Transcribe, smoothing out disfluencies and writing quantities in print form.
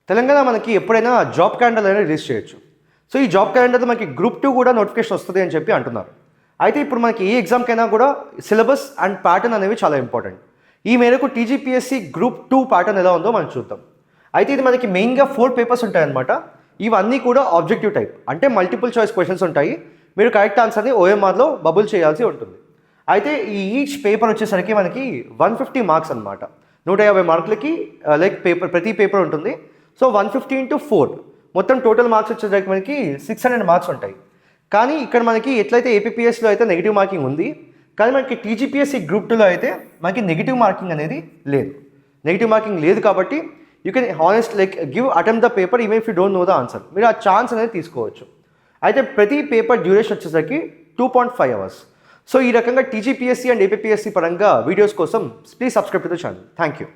తెలంగాణ మనకి ఎప్పుడైనా job calendar అనేది రిలీజ్ చేయొచ్చు. సో ఈ జాబ్ క్యాలెండర్లో మనకి గ్రూప్ 2 కూడా నోటిఫికేషన్ వస్తుంది అని చెప్పి అంటున్నారు. అయితే ఇప్పుడు మనకి ఏ ఎగ్జామ్కైనా కూడా సిలబస్ అండ్ ప్యాటర్న్ అనేవి చాలా ఇంపార్టెంట్. ఈ మేరకు టీజీపీఎస్సీ గ్రూప్ 2 ప్యాటర్న్ ఎలా ఉందో మనం చూద్దాం. అయితే ఇది మనకి మెయిన్గా 4 పేపర్స్ ఉంటాయన్నమాట. ఇవన్నీ కూడా ఆబ్జెక్టివ్ టైప్, అంటే మల్టిపుల్ చాయిస్ క్వశ్చన్స్ ఉంటాయి. మీరు కరెక్ట్ ఆన్సర్ని ఓఎంఆర్లో బబుల్ చేయాల్సి ఉంటుంది. అయితే ఈ ఈచ్ పేపర్ వచ్చేసరికి మనకి 150 మార్క్స్ అనమాట. 150 మార్కులకి లైక్ పేపర్, ప్రతి పేపర్ ఉంటుంది. సో 150 into 4 మొత్తం టోటల్ మార్క్స్ వచ్చేసరికి మనకి 600 మార్క్స్ ఉంటాయి. కానీ ఇక్కడ మనకి ఎట్లయితే ఏపీపీఎస్లో అయితే నెగిటివ్ మార్కింగ్ ఉంది, కానీ మనకి టీజీపీఎస్సీ గ్రూప్ 2లో అయితే మనకి నెగిటివ్ మార్కింగ్ అనేది లేదు. నెగిటివ్ మార్కింగ్ లేదు కాబట్టి you can honest like give attempt the paper even if you don't know the answer. మీరు ఆ ఛాన్స్ అనేది తీసుకోవచ్చు. అయితే ప్రతి పేపర్ డ్యూరేషన్ వచ్చేసరికి 2.5 hours. సో ఈ రకంగా టీజీపీఎస్సీ అండ్ ఏపీపీఎస్సీ పరంగా వీడియోస్ కోసం please subscribe to the channel. Thank you.